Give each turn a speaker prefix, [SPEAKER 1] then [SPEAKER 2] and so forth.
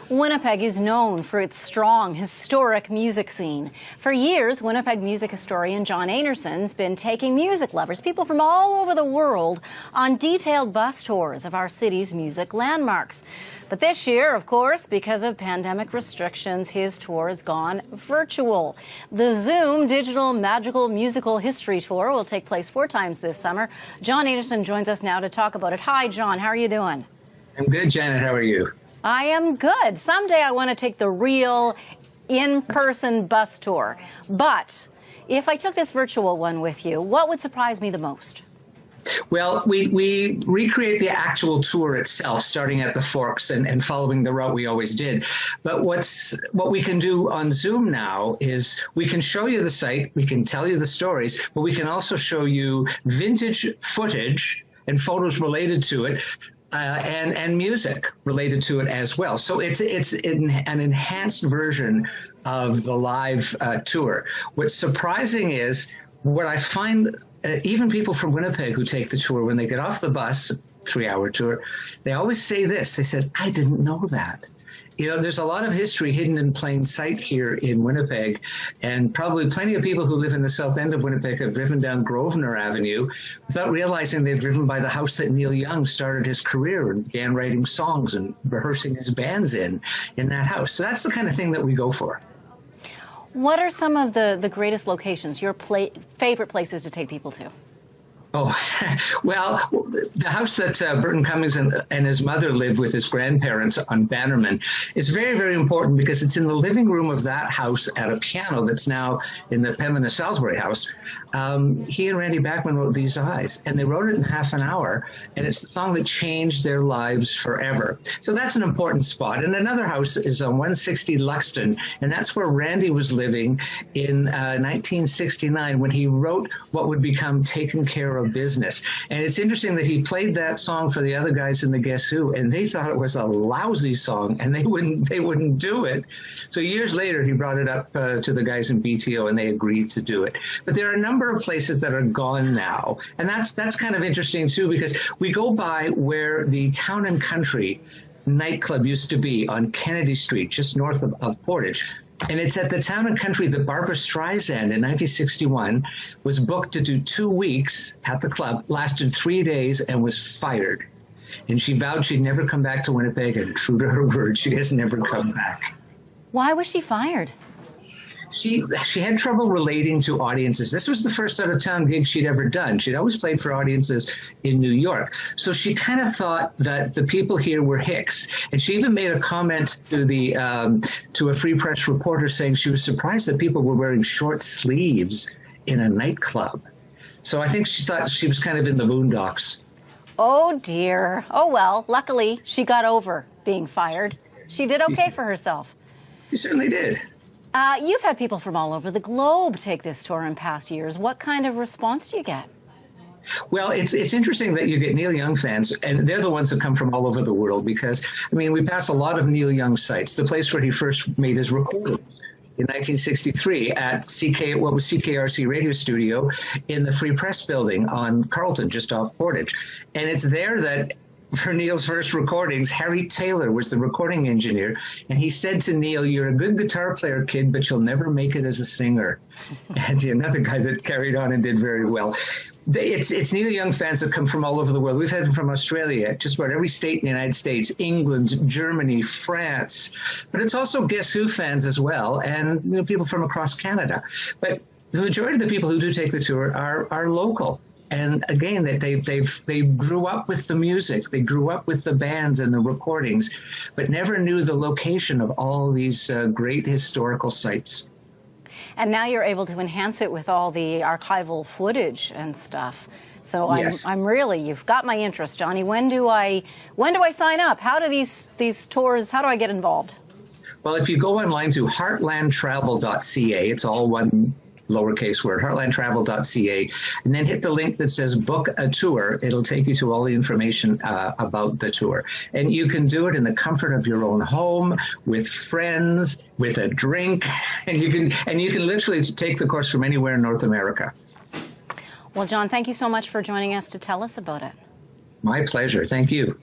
[SPEAKER 1] Winnipeg is known for its strong, historic music scene. For years, Winnipeg music historian John Einarson's been taking music lovers, people from all over the world, on detailed bus tours of our city's music landmarks. But this year, of course, because of pandemic restrictions, his tour has gone virtual. The Zoom Digital Magical Musical History Tour will take place 4 times this summer. John Einarson joins us now to talk about it. Hi, John. How are you doing?
[SPEAKER 2] I'm good, Janet. How are you?
[SPEAKER 1] I am good. Someday I want to take the real in-person bus tour. But if I took this virtual one with you, what would surprise me the most?
[SPEAKER 2] Well, we recreate the actual tour itself, starting at the Forks and following the route we always did. But what we can do on Zoom now is we can show you the site, we can tell you the stories, but we can also show you vintage footage and photos related to it. And music related to it as well. So it's an enhanced version of the live tour. What's surprising is what I find, even people from Winnipeg who take the tour, when they get off the bus, 3-hour tour, they always say this. They said, I didn't know that. You know, there's a lot of history hidden in plain sight here in Winnipeg, and probably plenty of people who live in the south end of Winnipeg have driven down Grosvenor Avenue without realizing they've driven by the house that Neil Young started his career and began writing songs and rehearsing his bands in that house. So that's the kind of thing that we go for.
[SPEAKER 1] What are some of the greatest locations, your favorite places to take people to?
[SPEAKER 2] Oh, well, the house that Burton Cummings and his mother lived with his grandparents on Bannerman is very, very important because it's in the living room of that house at a piano that's now in the Pembina Salisbury house. He and Randy Bachman wrote These Eyes, and they wrote it in half an hour, and it's the song that changed their lives forever. So that's an important spot. And another house is on 160 Luxton, and that's where Randy was living in 1969 when he wrote what would become Taken Care of Business. And it's interesting that he played that song for the other guys in the Guess Who, and they thought it was a lousy song, and they wouldn't do it. So years later, he brought it up to the guys in BTO, and they agreed to do it. But there are a number of places that are gone now, and that's kind of interesting too, because we go by where the Town and Country nightclub used to be on Kennedy Street, just north of Portage. And it's at the Town and Country that Barbara Streisand in 1961 was booked to do 2 weeks at the club, lasted 3 days, and was fired. And she vowed she'd never come back to Winnipeg, and true to her word, she has never come back.
[SPEAKER 1] Why was she fired?
[SPEAKER 2] She had trouble relating to audiences. This was the first out-of-town gig she'd ever done. She'd always played for audiences in New York. So she kind of thought that the people here were hicks. And she even made a comment to a Free Press reporter saying she was surprised that people were wearing short sleeves in a nightclub. So I think she thought she was kind of in the boondocks.
[SPEAKER 1] Oh, dear. Oh, well, luckily she got over being fired. She did okay for herself.
[SPEAKER 2] She certainly did.
[SPEAKER 1] You've had people from all over the globe take this tour in past years. What kind of response do you get?
[SPEAKER 2] Well, it's interesting that you get Neil Young fans, and they're the ones that come from all over the world because, I mean, we pass a lot of Neil Young sites. The place where he first made his recordings in 1963 at what was CKRC Radio Studio in the Free Press building on Carlton, just off Portage. And it's there that for Neil's first recordings, Harry Taylor was the recording engineer, and he said to Neil, "You're a good guitar player, kid, but you'll never make it as a singer." And another guy that carried on and did very well. It's Neil Young fans that come from all over the world. We've had them from Australia, just about every state in the United States, England, Germany, France, but it's also Guess Who fans as well, and people from across Canada. But the majority of the people who do take the tour are local. And again, they grew up with the music, they grew up with the bands and the recordings, but never knew the location of all these great historical sites.
[SPEAKER 1] And now you're able to enhance it with all the archival footage and stuff. So
[SPEAKER 2] yes.
[SPEAKER 1] I'm really, you've got my interest, Johnny. When do I sign up? How do these tours, how do I get involved?
[SPEAKER 2] Well, if you go online to heartlandtravel.ca, it's all one lowercase word, heartlandtravel.ca, and then hit the link that says book a tour. It'll take you to all the information about the tour. And you can do it in the comfort of your own home, with friends, with a drink, and you can literally take the course from anywhere in North America.
[SPEAKER 1] Well, John, thank you so much for joining us to tell us about it.
[SPEAKER 2] My pleasure. Thank you.